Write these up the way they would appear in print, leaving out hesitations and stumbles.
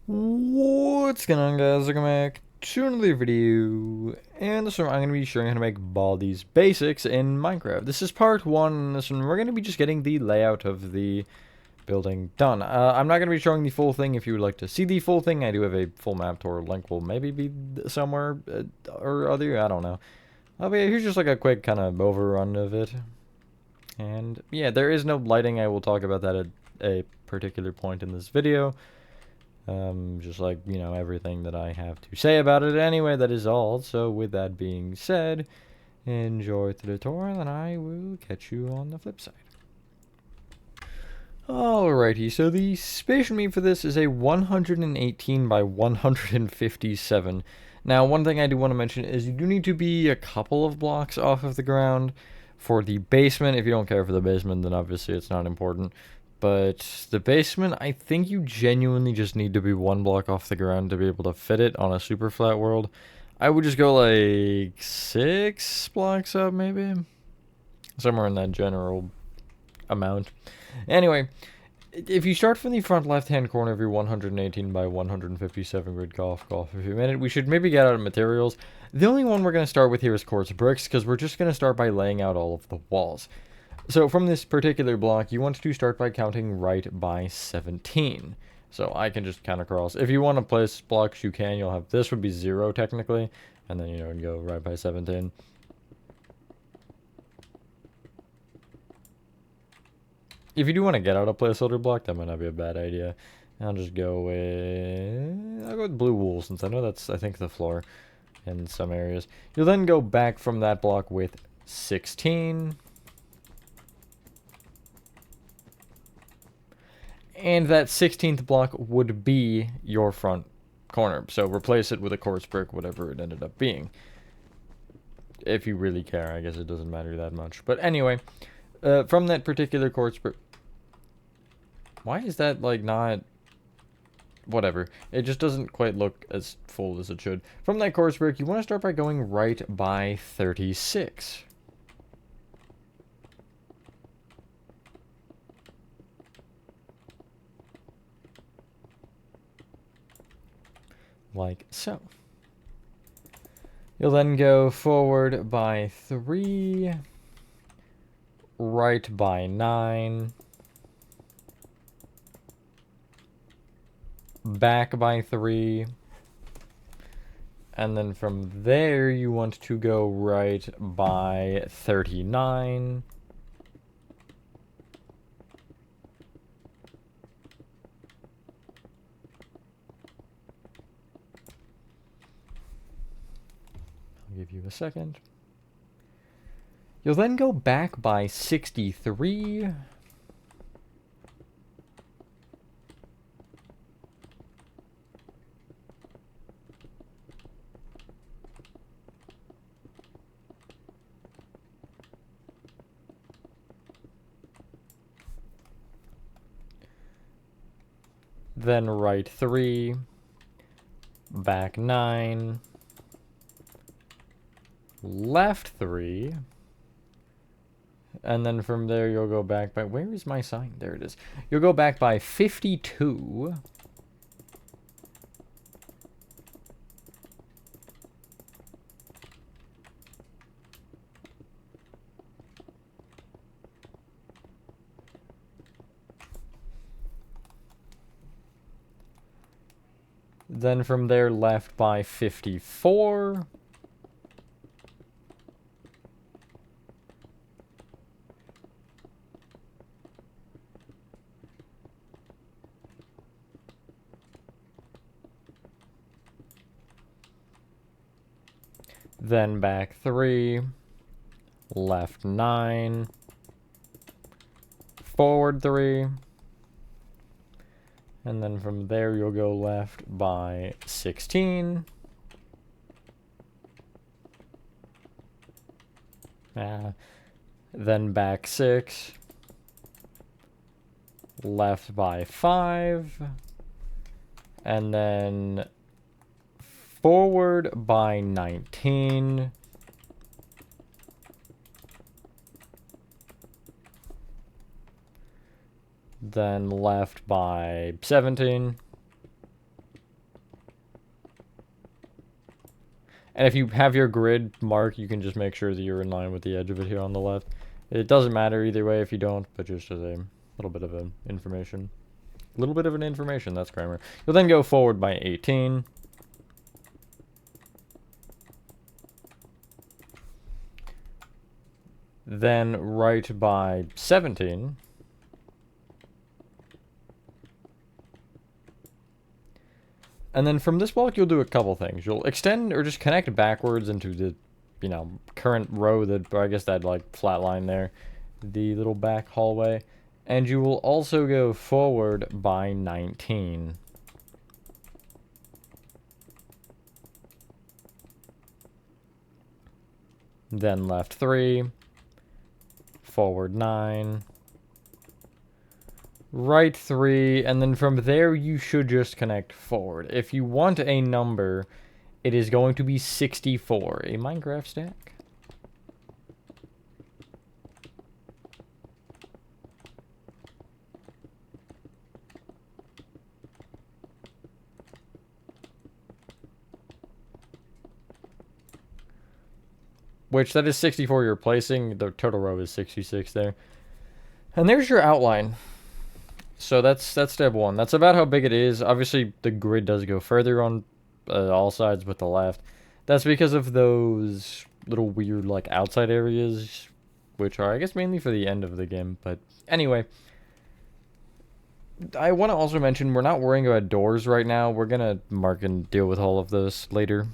What's going on, guys? Welcome back to another video. And this one I'm going to be showing how to make Baldi's basics in Minecraft. This is part one. In this one we're going to be just getting the layout of the building done. I'm not going to be showing the full thing. If you would like to see the full thing, I do have a full map tour link. Will maybe be somewhere or other. I don't know. But yeah, here's just like a quick kind of overrun of it. And yeah, there is no lighting. I will talk about that at a particular point in this video. Just like, you know, everything that I have to say about it. Anyway, that is all. So with that being said, enjoy the tutorial and I will catch you on the flip side. Alrighty, so the space need for this is a 118 by 157. Now, one thing I do want to mention is you do need to be a couple of blocks off of the ground for the basement. If you don't care for the basement, then obviously it's not important. But the basement, I think you genuinely just need to be one block off the ground to be able to fit it on a super flat world. I would just go like 6 blocks up, maybe? Somewhere in that general amount. Anyway, if you start from the front left-hand corner of your 118 by 157 grid golf if you minute, we should maybe get out of materials. The only one we're going to start with here is quartz bricks, because we're just going to start by laying out all of the walls. So from this particular block, you want to start by counting right by 17. So I can just count across. If you want to place blocks, you can. You'll have, this would be 0 technically, and then, you know, go right by 17. If you do want to get out a placeholder block, that might not be a bad idea. I'll just go with, I'll go with blue wool, since I know that's, I think, the floor in some areas. You'll then go back from that block with 16. And that 16th block would be your front corner. So replace it with a quartz brick, whatever it ended up being. If you really care, I guess it doesn't matter that much. But anyway, from that particular quartz brick... Why is that, like, not... Whatever. It just doesn't quite look as full as it should. From that quartz brick, you want to start by going right by 36. Like so. You'll then go forward by 3, right by 9, back by 3, and then from there you want to go right by 39. Give you a second. You'll then go back by 63. Then right 3, back 9, left 3, and then from there you'll go back by, where is my sign? There it is. You'll go back by 52. Then from there left by 54. Then back 3, left 9, forward 3, and then from there you'll go left by 16. Then back 6, left by 5, and then forward by 19, then left by 17, And if you have your grid mark, you can just make sure that you're in line with the edge of it here on the left. It doesn't matter either way if you don't, but just as a little bit of an information. A little bit of an information, that's grammar. You'll then go forward by 18. Then right by 17. And then from this block, you'll do a couple things. You'll extend or just connect backwards into the, you know, current row that, or I guess that like flat line there, the little back hallway. And you will also go forward by 19. Then left 3, forward 9, right 3, and then from there you should just connect forward. If you want a number, it is going to be 64, a Minecraft stack. Which, that is 64 you're placing. The total row is 66 there. And there's your outline. So that's step 1. That's about how big it is. Obviously, the grid does go further on all sides with the left. That's because of those little weird, like, outside areas, which are, I guess, mainly for the end of the game. But anyway, I want to also mention we're not worrying about doors right now. We're going to mark and deal with all of this later.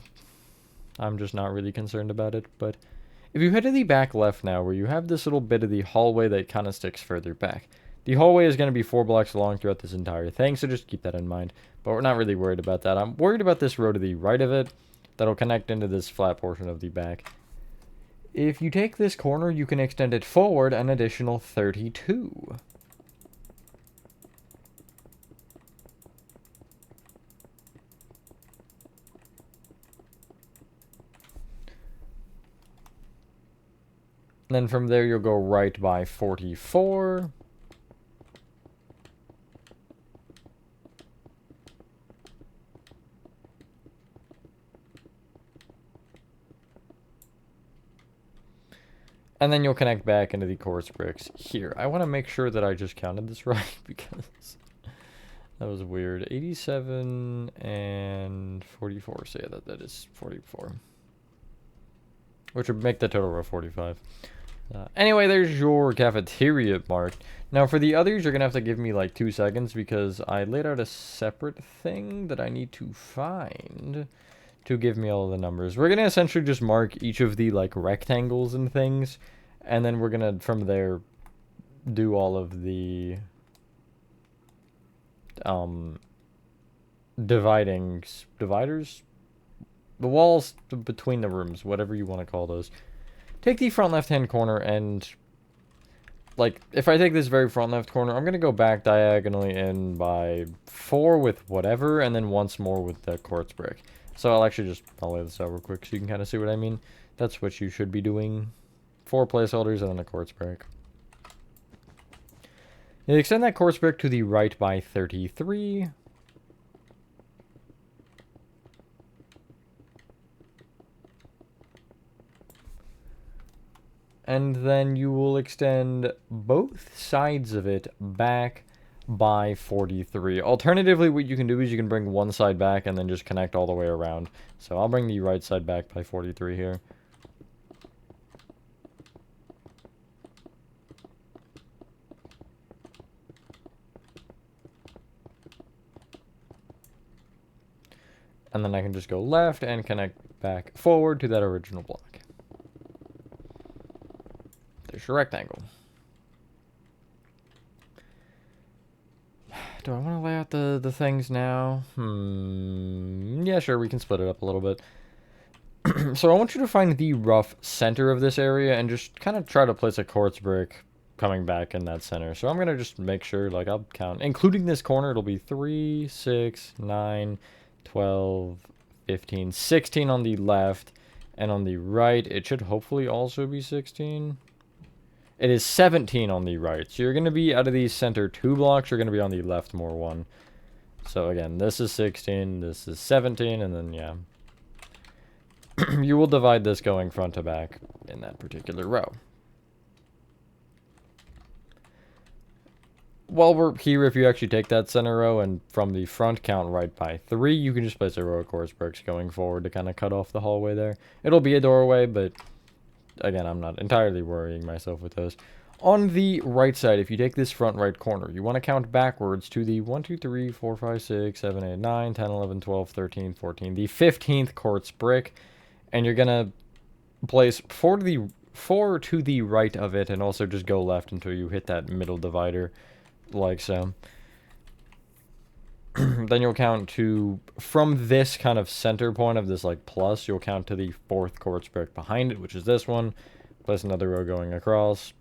I'm just not really concerned about it. But if you head to the back left now, where you have this little bit of the hallway that kind of sticks further back. The hallway is going to be 4 blocks long throughout this entire thing, so just keep that in mind. But we're not really worried about that. I'm worried about this row to the right of it that'll connect into this flat portion of the back. If you take this corner, you can extend it forward an additional 32. And then from there, you'll go right by 44. And then you'll connect back into the quartz bricks here. I want to make sure that I just counted this right because that was weird. 87 and 44. So yeah, that is 44. Which would make the total row 45. Anyway, there's your cafeteria marked. Now for the others, you're going to have to give me like 2 seconds because I laid out a separate thing that I need to find to give me all of the numbers. We're going to essentially just mark each of the like rectangles and things, and then we're going to from there do all of the dividers, the walls between the rooms, whatever you want to call those. Take the front left hand corner and like if I take this very front left corner, I'm going to go back diagonally in by 4 with whatever, and then once more with the quartz brick. So I'll lay this out real quick so you can kind of see what I mean. That's what you should be doing. 4 placeholders and then a quartz brick. You extend that quartz brick to the right by 33. And then you will extend both sides of it back by 43. Alternatively, what you can do is you can bring one side back and then just connect all the way around. So I'll bring the right side back by 43 here. And then I can just go left and connect back forward to that original block. There's your rectangle. Do I want to lay out the things now? Yeah, sure, we can split it up a little bit. So I want you to find the rough center of this area and just kind of try to place a quartz brick coming back in that center. So I'm going to just make sure, like, I'll count. Including this corner, it'll be 3, 6, 9, 12, 15, 16 on the left. And on the right, it should hopefully also be 16. It is 17 on the right. So you're going to be, out of these center 2 blocks, you're going to be on the left more 1. So again, this is 16, this is 17, and then, yeah. you will divide this going front to back in that particular row. While we're here, if you actually take that center row and from the front count right by 3, you can just place a row of quartz bricks going forward to kind of cut off the hallway there. It'll be a doorway, but again, I'm not entirely worrying myself with those. On the right side, if you take this front right corner, you want to count backwards to the 1, 2, 3, 4, 5, 6, 7, 8, 9, 10, 11, 12, 13, 14, the 15th quartz brick, and you're going to place 4 to the right of it, and also just go left until you hit that middle divider, like so. Then you'll count to, from this kind of center point of this like plus, you'll count to the 4th quartz brick behind it, which is this one. Place another row going across.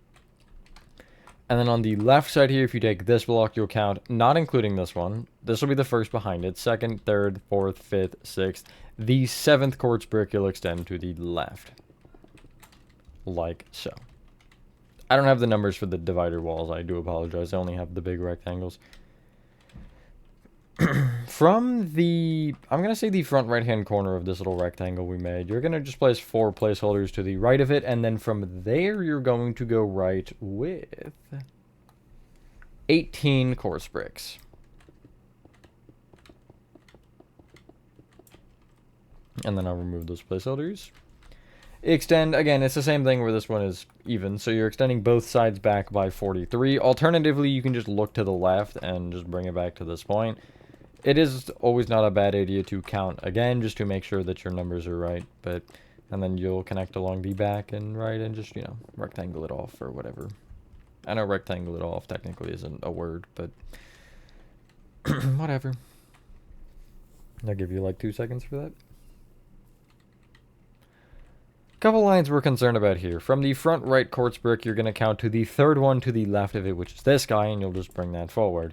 And then on the left side here, if you take this block, you'll count, not including this one. This will be the first behind it. 2nd, 3rd, 4th, 5th, 6th. The 7th quartz brick you'll extend to the left. Like so. I don't have the numbers for the divider walls. I do apologize. I only have the big rectangles. From the, I'm going to say the front right-hand corner of this little rectangle we made, you're going to just place 4 placeholders to the right of it, and then from there you're going to go right with 18 quartz bricks. And then I'll remove those placeholders. Extend, again, it's the same thing where this one is even, so you're extending both sides back by 43. Alternatively, you can just look to the left and just bring it back to this point. It is always not a bad idea to count again, just to make sure that your numbers are right, but, and then you'll connect along the back and right and just, you know, rectangle it off or whatever. I know rectangle it off technically isn't a word, but whatever. I'll give you like 2 seconds for that. Couple lines we're concerned about here. From the front right quartz brick, you're going to count to the 3rd one to the left of it, which is this guy, and you'll just bring that forward.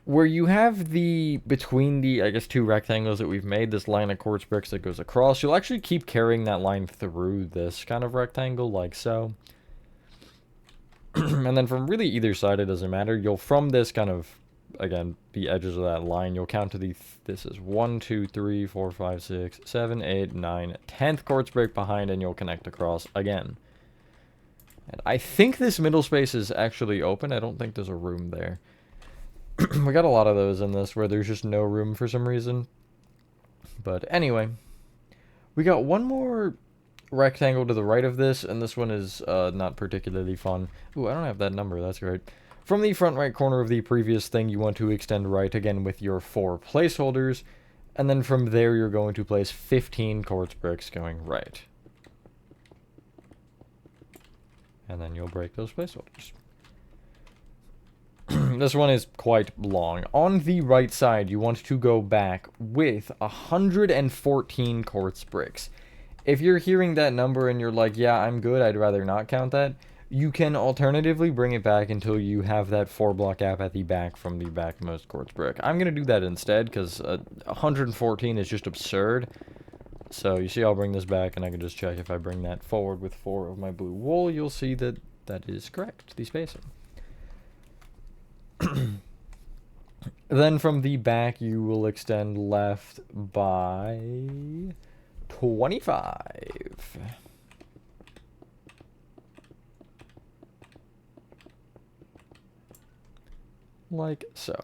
Where you have the, between the, I guess, 2 rectangles that we've made, this line of quartz bricks that goes across, you'll actually keep carrying that line through this kind of rectangle, like so. And then from really either side, it doesn't matter. You'll, from this kind of, again, the edges of that line, you'll count to the, this is 1, 2, 3, 4, 5, 6, 7, 8, 9, 10th quartz brick behind, and you'll connect across again. And I think this middle space is actually open. I don't think there's a room there. We got a lot of those in this where there's just no room for some reason. But anyway, we got one more rectangle to the right of this, and this one is not particularly fun. Ooh, I don't have that number, that's right. From the front right corner of the previous thing, you want to extend right again with your 4 placeholders, and then from there you're going to place 15 quartz bricks going right. And then you'll break those placeholders. This one is quite long. On the right side, you want to go back with 114 quartz bricks. If you're hearing that number and you're like, yeah, I'm good, I'd rather not count that, you can alternatively bring it back until you have that 4-block gap at the back from the backmost quartz brick. I'm going to do that instead, because 114 is just absurd. So, you see, I'll bring this back, and I can just check if I bring that forward with 4 of my blue wool, you'll see that that is correct, the spacing. Then from the back, you will extend left by 25. Like so.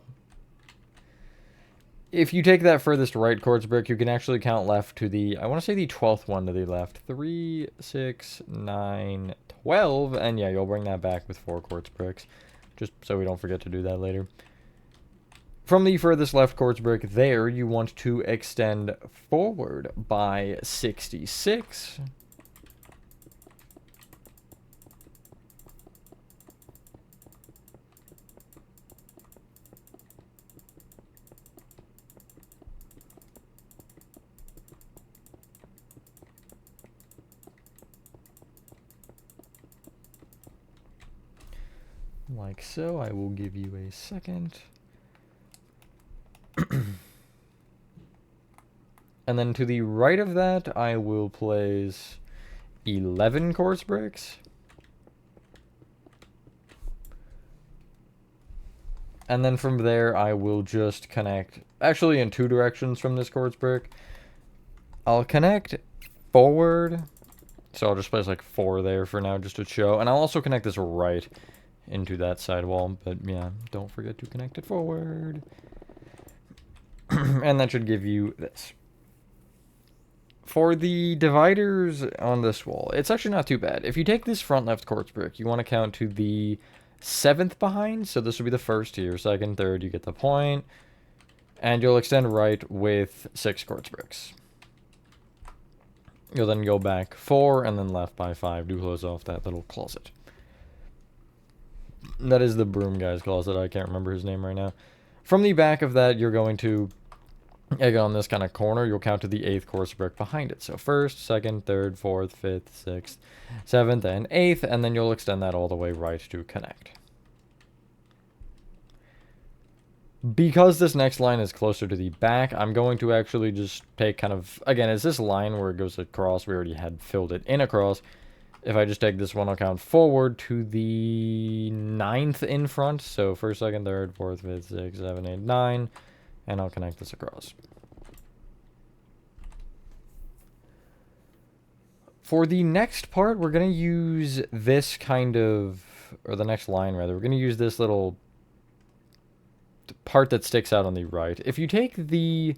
If you take that furthest right quartz brick, you can actually count left to the, I want to say the 12th one to the left. 3, 6, 9, 12. And yeah, you'll bring that back with 4 quartz bricks. Just so we don't forget to do that later. From the furthest left quartz brick there, you want to extend forward by 66. Like so. I will give you a second. And then to the right of that, I will place 11 quartz bricks. And then from there, I will just connect, actually in 2 directions from this quartz brick. I'll connect forward. So I'll just place like 4 there for now just to show. And I'll also connect this right into that side wall. But yeah, don't forget to connect it forward. And that should give you this. For the dividers on this wall, it's actually not too bad. If you take this front left quartz brick, you want to count to the 7th behind. So this would be the first here, second, third, you get the point. And you'll extend right with 6 quartz bricks. You'll then go back 4 and then left by 5 to close off that little closet. That is the broom guy's closet. I can't remember his name right now. From the back of that, you're going to, again, on this kind of corner, you'll count to the 8th quartz brick behind it. So first, second, third, fourth, fifth, sixth, 7th, and 8th, and then you'll extend that all the way right to connect. Because this next line is closer to the back, I'm going to actually just take kind of, again, it's this line where it goes across. We already had filled it in across. If I just take this one, I'll count forward to the 9th in front. So first, second, third, fourth, fifth, sixth, 7, 8, 9. And I'll connect this across. For the next part, we're going to use this kind of, or the next line rather, we're going to use this little part that sticks out on the right. If you take the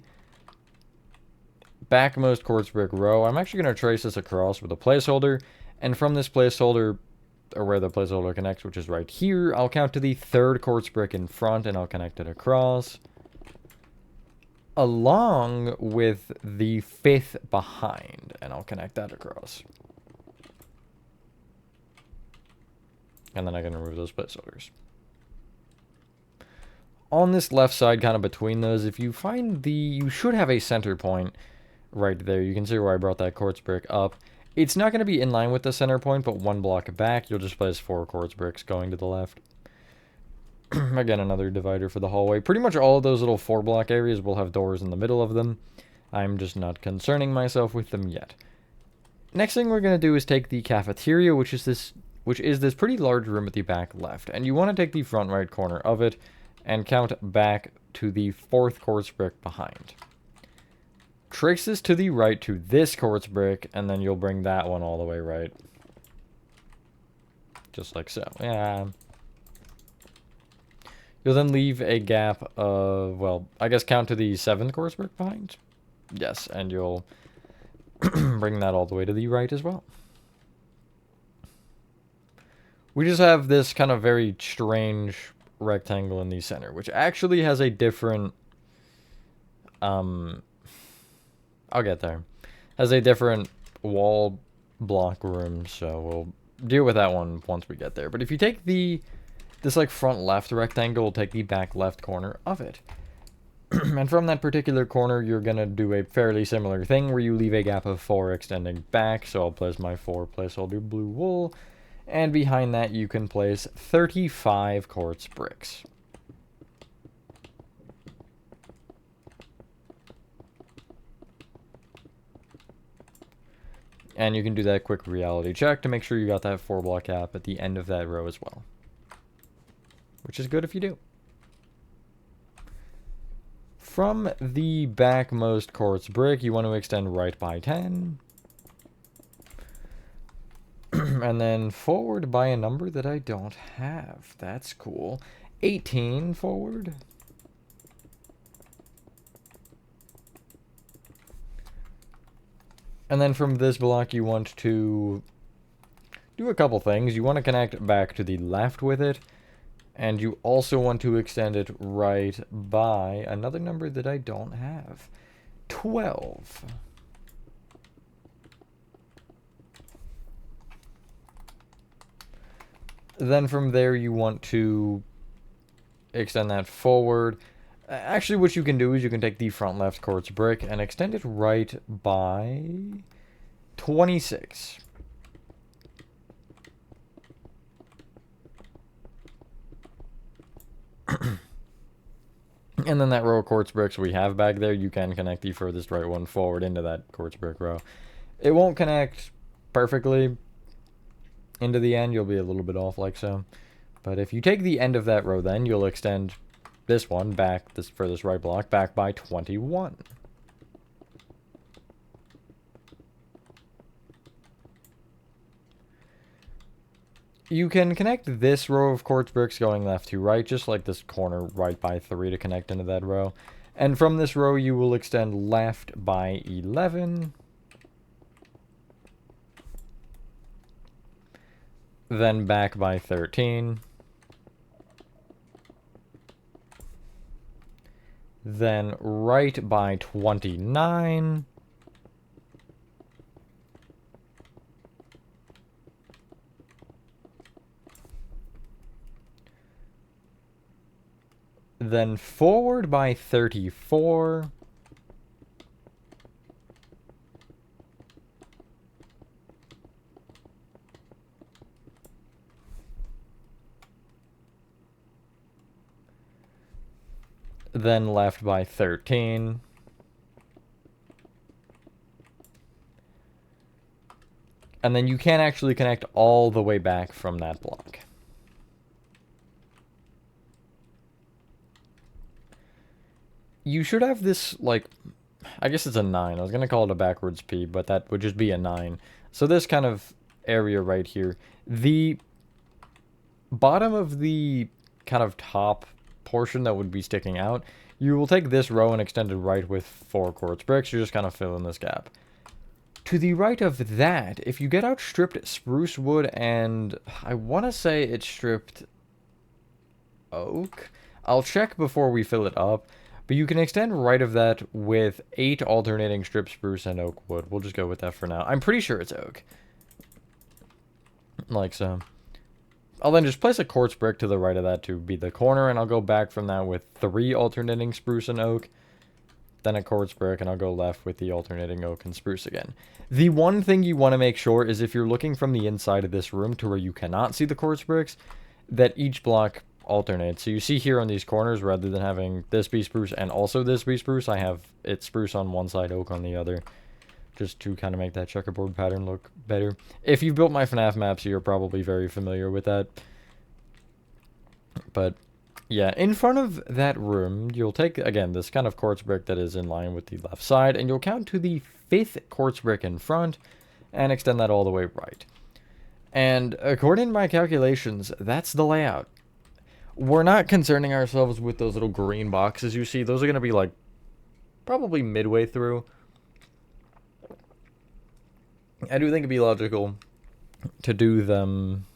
backmost quartz brick row, I'm actually going to trace this across with a placeholder. And from this placeholder, or where the placeholder connects, which is right here, I'll count to the 3rd quartz brick in front, and I'll connect it across. Along with the 5th behind, and I'll connect that across. And then I can remove those placeholders. On this left side, kind of between those, if you find you should have a center point right there. You can see where I brought that quartz brick up. It's not going to be in line with the center point, but 1 block back, you'll just place 4 quartz bricks going to the left. Again, another divider for the hallway. Pretty much all of those little 4-block areas will have doors in the middle of them. I'm just not concerning myself with them yet. Next thing we're going to do is take the cafeteria, which is this pretty large room at the back left. And you want to take the front right corner of it and count back to the 4th quartz brick behind. Trace this to the right to this quartz brick, and then you'll bring that one all the way right. Just like so. Yeah. You'll then leave a gap of, well, I guess count to the 7th quartz brick behind. Yes, and you'll bring that all the way to the right as well. We just have this kind of very strange rectangle in the center, which actually has a different, I'll get there, has a different wall block room, so we'll deal with that one once we get there. But if you take this like front left rectangle, we'll take the back left corner of it. And from that particular corner, you're going to do a fairly similar thing where you leave a gap of 4 extending back. So I'll place my 4 placeholder blue wool. And behind that, you can place 35 quartz bricks. And you can do that quick reality check to make sure you got that 4-block gap at the end of that row as well. Which is good if you do. From the backmost quartz brick, you want to extend right by 10. And then forward by a number that I don't have. That's cool. 18 forward. And then from this block, you want to do a couple things. You want to connect back to the left with it. And you also want to extend it right by another number that I don't have. 12. Then from there, you want to extend that forward. Actually, what you can do is you can take the front left quartz brick and extend it right by 26. And then that row of quartz bricks we have back there, you can connect the furthest right one forward into that quartz brick row. It won't connect perfectly into the end. You'll be a little bit off like so. But if you take the end of that row, then you'll extend this one back, this furthest right block, back by 21. You can connect this row of quartz bricks going left to right, just like this corner right by 3 to connect into that row. And from this row, you will extend left by 11. Then back by 13. Then right by 29. Then forward by 34. Then left by 13. And then you can actually connect all the way back from that block. You should have this, like, I guess it's a 9. I was going to call it a backwards P, but that would just be a 9. So this kind of area right here. The bottom of the kind of top portion that would be sticking out, you will take this row and extend it right with 4 quartz bricks. You're just kind of filling this gap. To the right of that, if you get out stripped spruce wood and I want to say it's stripped oak. I'll check before we fill it up. But you can extend right of that with 8 alternating strip spruce and oak wood. We'll just go with that for now. I'm pretty sure it's oak. Like so. I'll then just place a quartz brick to the right of that to be the corner, and I'll go back from that with 3 alternating spruce and oak. Then a quartz brick, and I'll go left with the alternating oak and spruce again. The one thing you want to make sure is if you're looking from the inside of this room to where you cannot see the quartz bricks, that each block alternate. So you see here on these corners, rather than having this be spruce and also this be spruce, I have it spruce on one side, oak on the other, just to kind of make that checkerboard pattern look better. If you've built my FNAF maps, you're probably very familiar with that. But yeah, in front of that room, you'll take, again, this kind of quartz brick that is in line with the left side, and you'll count to the 5th quartz brick in front and extend that all the way right. And according to my calculations, that's the layout. We're not concerning ourselves with those little green boxes you see. Those are going to be like probably midway through. I do think it'd be logical to do them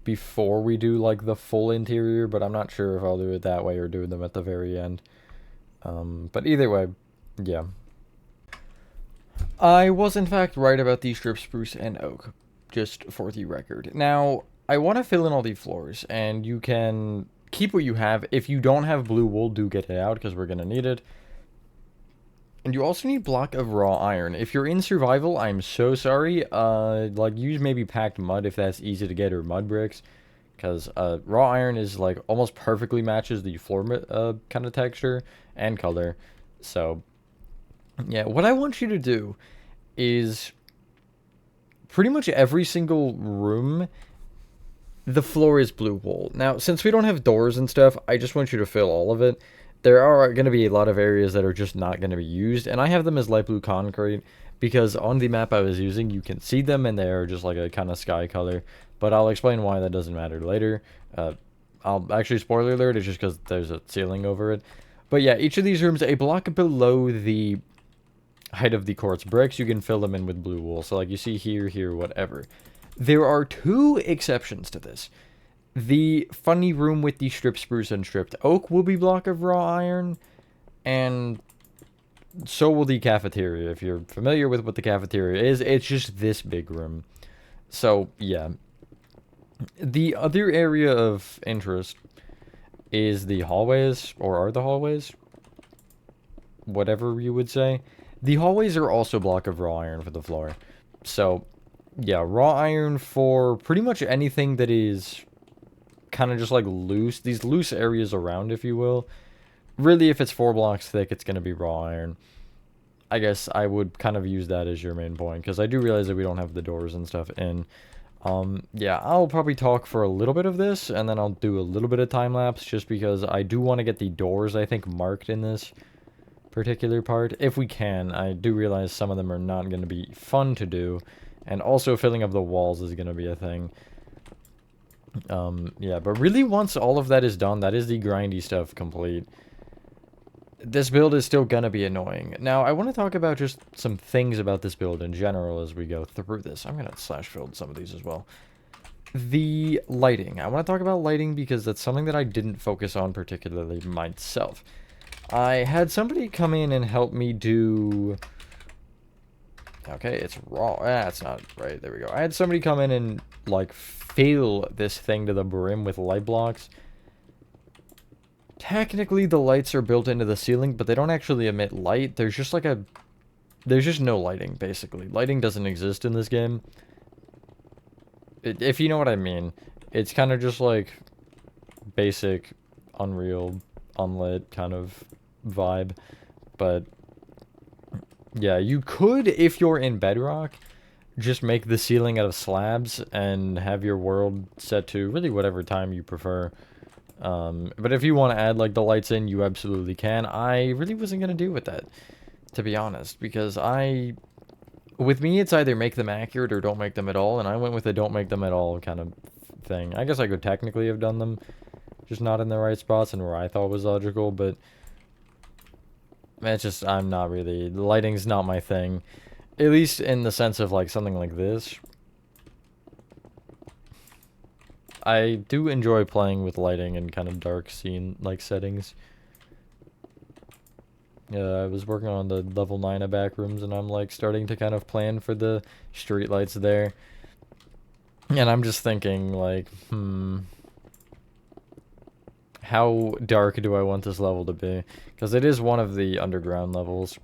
before we do like the full interior, but I'm not sure if I'll do it that way or do them at the very end. But either way, yeah. I was in fact right about the strip spruce and oak, just for the record. Now, I want to fill in all the floors, and you can keep what you have. If you don't have blue wool, do get it out, because we're going to need it. And you also need block of raw iron. If you're in survival, I'm so sorry. Like, use maybe packed mud if that's easy to get, or mud bricks. Because raw iron is, like, almost perfectly matches the floor kind of texture and color. So, yeah, what I want you to do is pretty much every single room, the floor is blue wool. Now, since we don't have doors and stuff, I just want you to fill all of it. There are going to be a lot of areas that are just not going to be used, and I have them as light blue concrete because on the map I was using, you can see them and they're just like a kind of sky color, but I'll explain why that doesn't matter later. I'll actually, spoiler alert, it's just because there's a ceiling over it. But yeah, each of these rooms, a block below the height of the quartz bricks, you can fill them in with blue wool. So like you see here, whatever. There are 2 exceptions to this. The funny room with the strip spruce and stripped oak will be block of raw iron, and so will the cafeteria. If you're familiar with what the cafeteria is, it's just this big room. So, yeah. The other area of interest is the hallways, or are the hallways? Whatever you would say. The hallways are also block of raw iron for the floor. So, yeah, raw iron for pretty much anything that is kind of just like loose, these loose areas around, if you will. Really, if it's 4 blocks thick, it's going to be raw iron. I guess I would kind of use that as your main point, because I do realize that we don't have the doors and stuff in. Yeah, I'll probably talk for a little bit of this, and then I'll do a little bit of time-lapse, just because I do want to get the doors, I think, marked in this particular part, if we can. I do realize some of them are not going to be fun to do, And also filling up the walls is going to be a thing. Yeah, but really once all of that is done, that is the grindy stuff complete. This build is still gonna be annoying. Now, I want to talk about just some things about this build in general as we go through this. I'm gonna slash build some of these as well. The lighting. I want to talk about lighting because that's something that I didn't focus on particularly myself. I had somebody come in and help me do... Okay, it's raw. That's not right. There we go. I had somebody come in and, like, fill this thing to the brim with light blocks. Technically, the lights are built into the ceiling, but they don't actually emit light. There's just, like, a... There's just no lighting, basically. Lighting doesn't exist in this game. If you know what I mean. It's kind of just, like, basic, Unreal, unlit kind of vibe. But... yeah, you could, if you're in Bedrock, just make the ceiling out of slabs and have your world set to really whatever time you prefer. But if you want to add, like, the lights in, you absolutely can. I really wasn't going to do with that, to be honest, because with me, it's either make them accurate or don't make them at all, and I went with a don't make them at all kind of thing. I guess I could technically have done them, just not in the right spots and where I thought was logical, but... it's just, I'm not really... the lighting's not my thing. At least in the sense of, like, something like this. I do enjoy playing with lighting in kind of dark scene-like settings. I was working on the level 9 of Backrooms, and I'm, like, starting to kind of plan for the street lights there. And I'm just thinking, like, how dark do I want this level to be? Because it is one of the underground levels.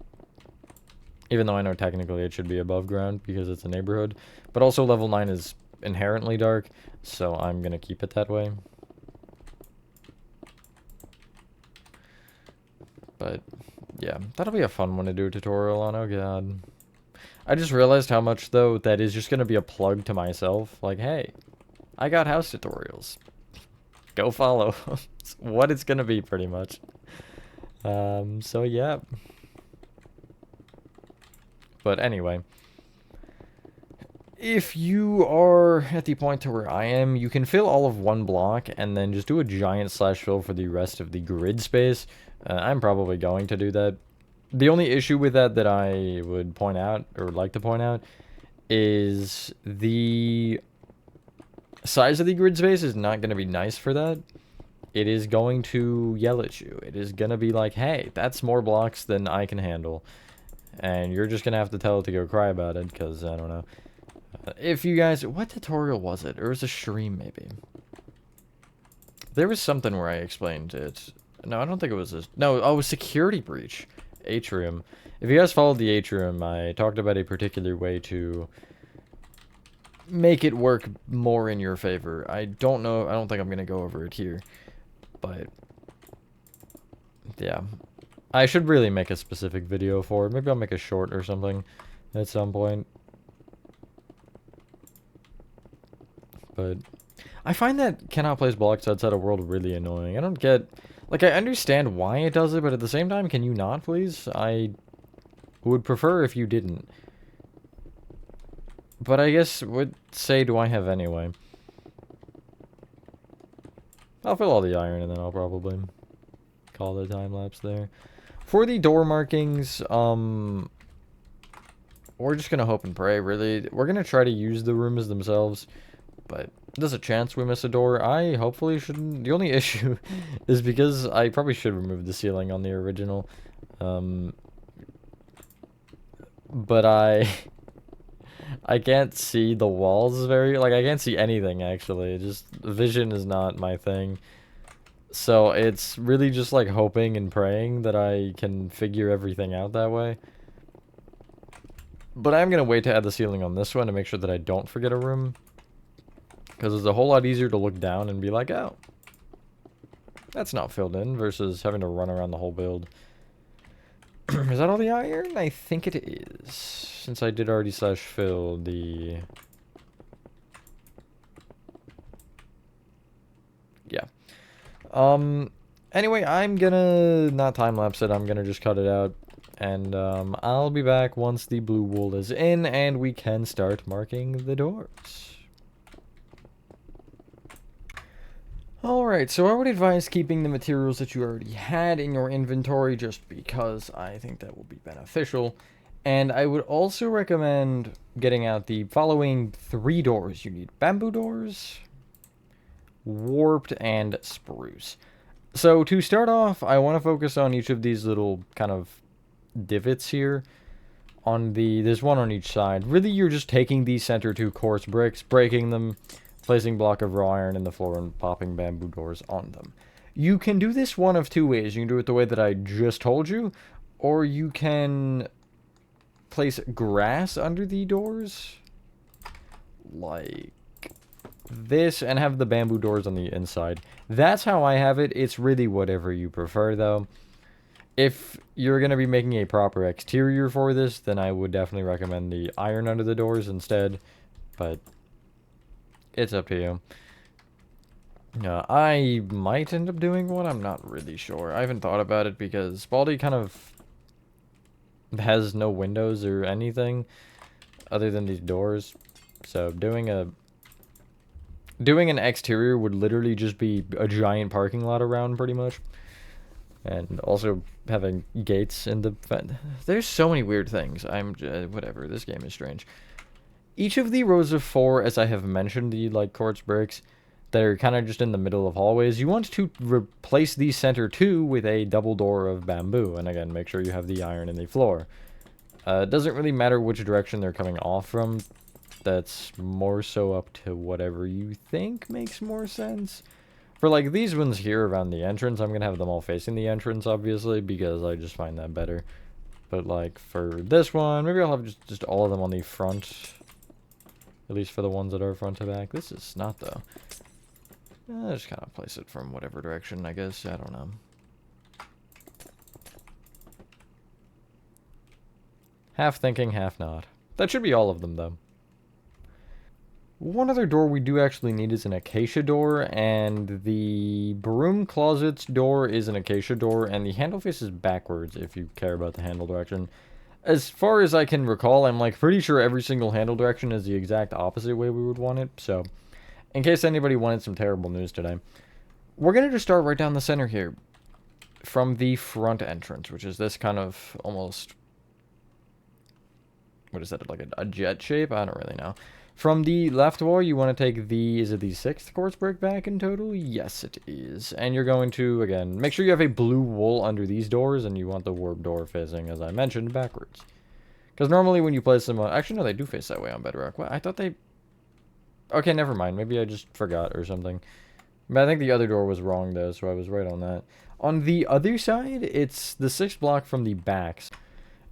Even though I know technically it should be above ground because it's a neighborhood. But also level 9 is inherently dark, so I'm going to keep it that way. But, yeah, that'll be a fun one to do a tutorial on, oh god. I just realized how much, though, that is just going to be a plug to myself. Like, hey, I got house tutorials. Go follow. It's what it's gonna be, pretty much. So yeah. But anyway, if you are at the point to where I am, you can fill all of one block and then just do a giant slash fill for the rest of the grid space. I'm probably going to do that. The only issue with that I would point out, or like to point out, is the size of the grid space is not going to be nice for that. It is going to yell at you. It is going to be like, hey, that's more blocks than I can handle. And you're just going to have to tell it to go cry about it, because, I don't know. If you guys... what tutorial was it? Or was it a stream, maybe? There was something where I explained it. No, I don't think it was this. No, oh, security breach. Atrium. If you guys followed the Atrium, I talked about a particular way to make it work more in your favor. I don't know. I don't think I'm going to go over it here. But, yeah. I should really make a specific video for it. Maybe I'll make a short or something at some point. But I find that cannot place blocks outside a world really annoying. I don't get... like, I understand why it does it, but at the same time, can you not, please? I would prefer if you didn't. But I guess, what say do I have anyway? I'll fill all the iron and then I'll probably call the time lapse there. For the door markings, we're just gonna hope and pray, really. We're gonna try to use the rooms themselves, but there's a chance we miss a door. I hopefully shouldn't. The only issue is because I probably should remove the ceiling on the original. But I can't see the walls very, like, I can't see anything, actually. Just, vision is not my thing. So, it's really just, like, hoping and praying that I can figure everything out that way. But I'm gonna wait to add the ceiling on this one to make sure that I don't forget a room. Because it's a whole lot easier to look down and be like, oh, that's not filled in, versus having to run around the whole build. Is that all the iron? I think it is. Since I did already slash fill the... yeah. Anyway, I'm gonna not time-lapse it. I'm gonna just cut it out. And I'll be back once the blue wool is in and we can start marking the doors. Alright, so I would advise keeping the materials that you already had in your inventory just because I think that will be beneficial. And I would also recommend getting out the following 3 doors. You need bamboo doors, warped, and spruce. So to start off, I want to focus on each of these little kind of divots here. There's one on each side. Really, you're just taking these center 2 quartz bricks, breaking them, placing block of raw iron in the floor, and popping bamboo doors on them. You can do this one of 2 ways. You can do it the way that I just told you, or you can place grass under the doors, like this, and have the bamboo doors on the inside. That's how I have it. It's really whatever you prefer, though. If you're going to be making a proper exterior for this, then I would definitely recommend the iron under the doors instead, but it's up to you. I might end up doing one, I'm not really sure. I haven't thought about it because Baldi kind of has no windows or anything other than these doors. So doing an exterior would literally just be a giant parking lot around pretty much. And also having gates in the... There's so many weird things. Whatever, this game is strange. Each of the rows of 4, as I have mentioned, the, like, quartz bricks that are kind of just in the middle of hallways, you want to replace the center 2 with a double door of bamboo. And again, make sure you have the iron in the floor. It doesn't really matter which direction they're coming off from. That's more so up to whatever you think makes more sense. For, like, these ones here around the entrance, I'm going to have them all facing the entrance, obviously, because I just find that better. But, like, for this one, maybe I'll have just all of them on the front. At least for the ones that are front to back. This is not, though. I'll just kind of place it from whatever direction, I guess. I don't know. Half thinking, half not. That should be all of them, though. One other door we do actually need is an acacia door, and the broom closet's door is an acacia door, and the handle faces backwards if you care about the handle direction. As far as I can recall, I'm like pretty sure every single handle direction is the exact opposite way we would want it, so in case anybody wanted some terrible news today, we're going to just start right down the center here from the front entrance, which is this kind of almost, what is that, like a jet shape? I don't really know. From the left wall, you want to take the, is it the 6th quartz brick back in total? Yes, it is. And you're going to, again, make sure you have a blue wool under these doors, and you want the warp door facing, as I mentioned, backwards. Because normally when you place them on, actually, no, they do face that way on Bedrock. What? I thought they, okay, never mind. Maybe I just forgot or something. But I think the other door was wrong, though, so I was right on that. On the other side, it's the 6th block from the backs.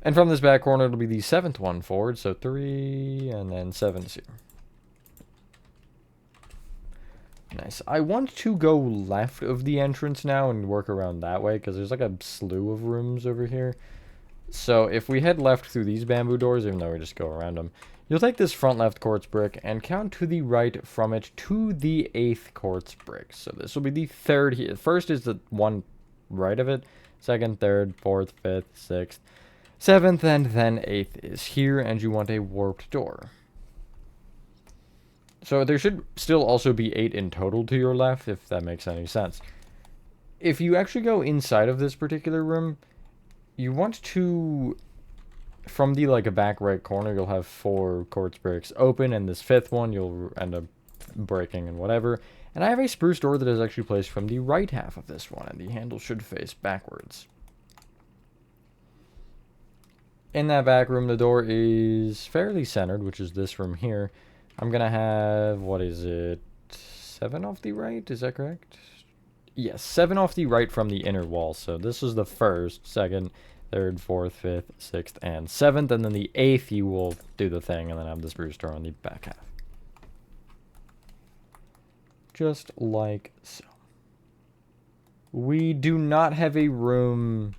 And from this back corner, it'll be the 7th one forward. So 3, and then 7's here. Nice. I want to go left of the entrance now and work around that way, because there's like a slew of rooms over here. So if we head left through these bamboo doors, even though we just go around them, you'll take this front left quartz brick and count to the right from it to the 8th quartz brick. So this will be the 3rd here. First is the one right of it. 2nd, 3rd, 4th, 5th, 6th. 7th, and then 8th is here, and you want a warped door. So there should still also be 8 in total to your left, if that makes any sense. If you actually go inside of this particular room, you want to, from the, like, a back right corner, you'll have 4 quartz bricks open, and this 5th one you'll end up breaking and whatever. And I have a spruce door that is actually placed from the right half of this one, and the handle should face backwards. In that back room, the door is fairly centered, which is this room here. I'm going to have, what is it, 7 off the right? Is that correct? Yes, 7 off the right from the inner wall. So this is the 1st, 2nd, 3rd, 4th, 5th, 6th, and 7th. And then the 8th, you will do the thing and then have the spruce door on the back half. Just like so. We do not have a room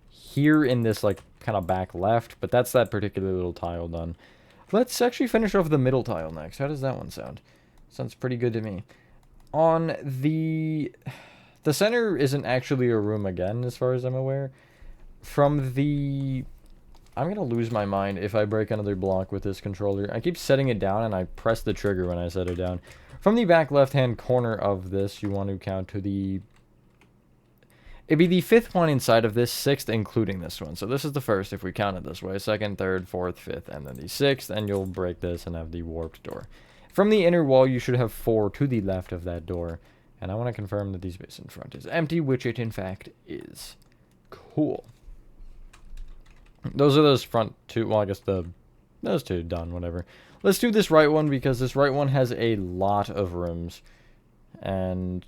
here in this, like, kind of back left, but that's that particular little tile done. Let's actually finish off the middle tile next. How does that one sound? Sounds pretty good to me. On the center isn't actually a room again, as far as I'm aware. from the... I'm going to lose my mind if I break another block with this controller. I keep setting it down, and I press the trigger when I set it down. From the back left-hand corner of this, you want to count to the... It'd be the 5th one inside of this, 6th including this one. So this is the 1st if we count it this way. 2nd, 3rd, 4th, 5th, and then the 6th, and you'll break this and have the warped door. From the inner wall, you should have 4 to the left of that door. And I want to confirm that the space in front is empty, which it in fact is. Cool. Those are those front two. Well, I guess those two done, whatever. Let's do this right one because this right one has a lot of rooms. And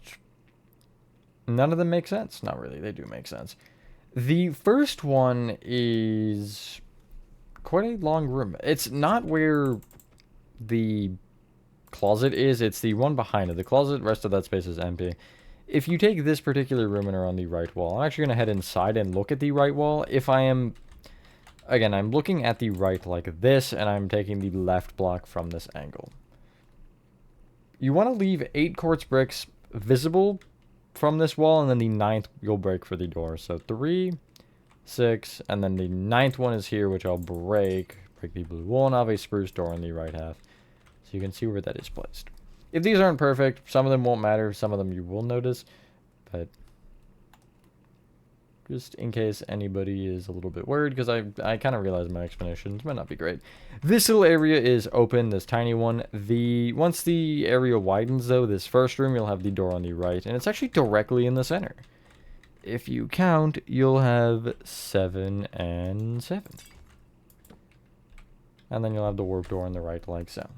none of them make sense. Not really, they do make sense. The first one is quite a long room. It's not where the closet is, it's the one behind it. The closet, rest of that space is empty. If you take this particular room and are on the right wall, I'm actually going to head inside and look at the right wall. If I am, again, I'm looking at the right like this, and I'm taking the left block from this angle. You want to leave 8 quartz bricks visible from this wall, and then the 9th you'll break for the door. So 3, 6, and then the 9th one is here, which I'll break the blue wall, and I'll have a spruce door in the right half. So you can see where that is placed. If these aren't perfect, some of them won't matter, some of them you will notice, but just in case anybody is a little bit worried, because I kind of realize my explanations might not be great. This little area is open, this tiny one. Once the area widens, though, this first room, you'll have the door on the right, and it's actually directly in the center. If you count, you'll have 7 and 7. And then you'll have the warp door on the right, like so.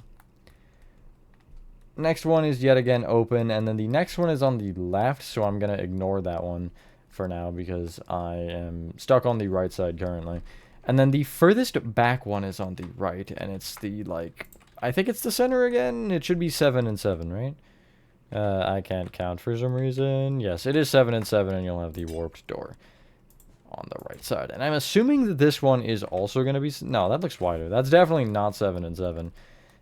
Next one is yet again open, and then the next one is on the left, so I'm going to ignore that one for now because I am stuck on the right side currently. And then the furthest back one is on the right, and it's the, like, I think it's the center again. It should be 7 and 7, right? I can't count for some reason. Yes, it is 7 and 7, and you'll have the warped door on the right side. And I'm assuming that this one is also going to be... No, that looks wider. That's definitely not 7 and 7.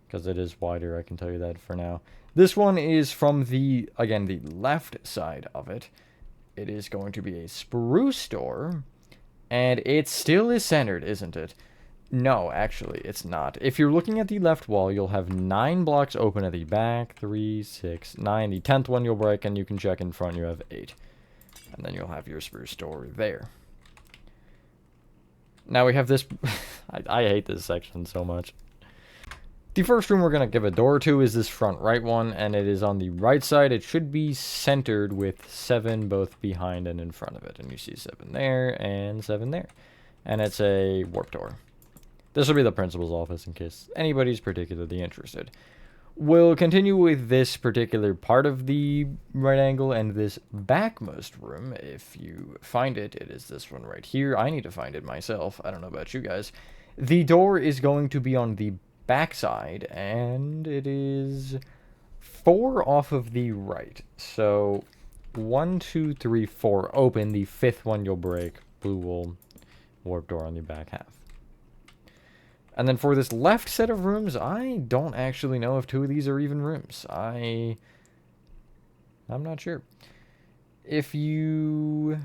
Because it is wider, I can tell you that for now. This one is from the, again, the left side of it. It is going to be a spruce door. And it still is centered, isn't it? No, actually, it's not. If you're looking at the left wall, you'll have 9 blocks open at the back. 3, 6, 9. The 10th one you'll break, and you can check in front. You have 8. And then you'll have your spruce door there. Now we have this... I hate this section so much. The first room we're going to give a door to is this front right one, and it is on the right side. It should be centered with 7 both behind and in front of it. And you see 7 there and 7 there. And it's a warp door. This will be the principal's office in case anybody's particularly interested. We'll continue with this particular part of the right angle and this backmost room. If you find it, it is this one right here. I need to find it myself. I don't know about you guys. The door is going to be on the backside, and it is 4 off of the right. So 1, 2, 3, 4 open. The 5th one you'll break. Blue wool warp door on the back half. And then for this left set of rooms, I don't actually know if 2 of these are even rooms. I'm not sure. If you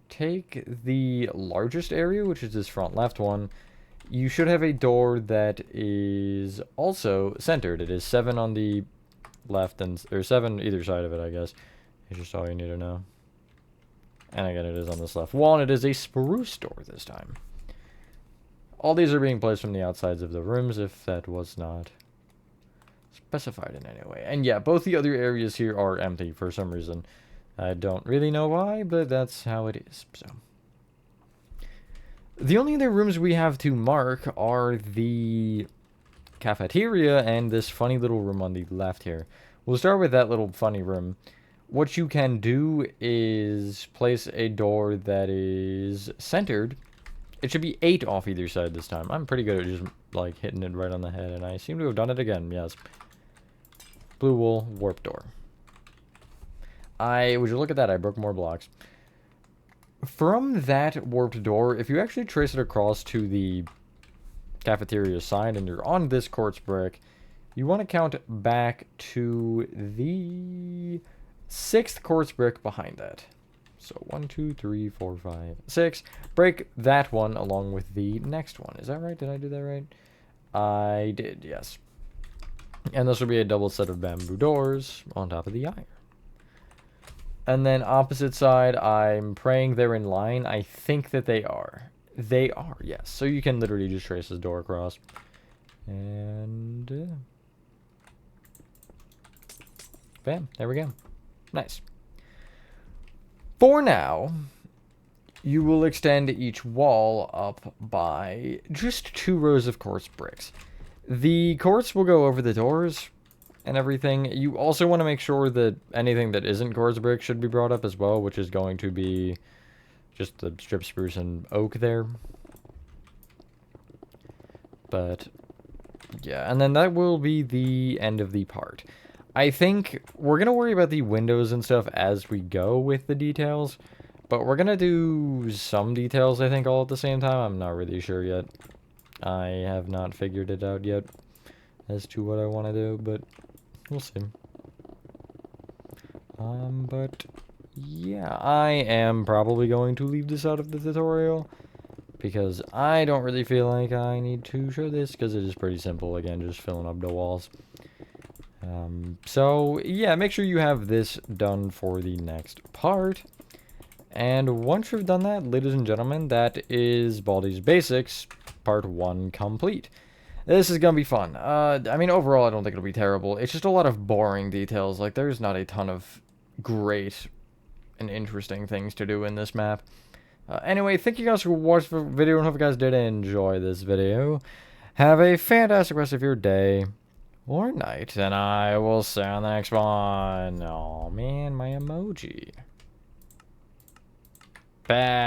take the largest area, which is this front left one, you should have a door that is also centered. It is 7 on the left, or 7 either side of it, I guess. It's just all you need to know. And again, it is on this left wall, and it is a spruce door this time. All these are being placed from the outsides of the rooms, if that was not specified in any way. And yeah, both the other areas here are empty for some reason. I don't really know why, but that's how it is, so... The only other rooms we have to mark are the cafeteria and this funny little room on the left here. We'll start with that little funny room. What you can do is place a door that is centered. It should be 8 off either side this time. I'm pretty good at just, like, hitting it right on the head, and I seem to have done it again, yes. Blue wool, warp door. Would you look at that, I broke more blocks. From that warped door, if you actually trace it across to the cafeteria side and you're on this quartz brick, you want to count back to the 6th quartz brick behind that. So 1, 2, 3, 4, 5, 6. Break that one along with the next one. Is that right? Did I do that right? I did, yes. And this will be a double set of bamboo doors on top of the iron. And then opposite side, I'm praying they're in line. I think that they are. They are, yes. So you can literally just trace this door across. And bam, there we go. Nice. For now, you will extend each wall up by just 2 rows of quartz bricks. The quartz will go over the doors and everything. You also want to make sure that anything that isn't quartz brick should be brought up as well, which is going to be just the strip spruce and oak there. But yeah, and then that will be the end of the part. I think we're going to worry about the windows and stuff as we go with the details, but we're going to do some details, I think, all at the same time. I'm not really sure yet. I have not figured it out yet as to what I want to do, but we'll see. But yeah, I am probably going to leave this out of the tutorial because I don't really feel like I need to show this because it is pretty simple. Again, just filling up the walls. So yeah, make sure you have this done for the next part. And once you've done that, ladies and gentlemen, that is Baldi's Basics Part 1 complete. This is gonna be fun. I mean, overall, I don't think it'll be terrible. It's just a lot of boring details. Like, there's not a ton of great and interesting things to do in this map. Anyway, thank you guys for watching the video, and hope you guys did enjoy this video. Have a fantastic rest of your day or night, and I will see you on the next one. Oh man, my emoji. Bye.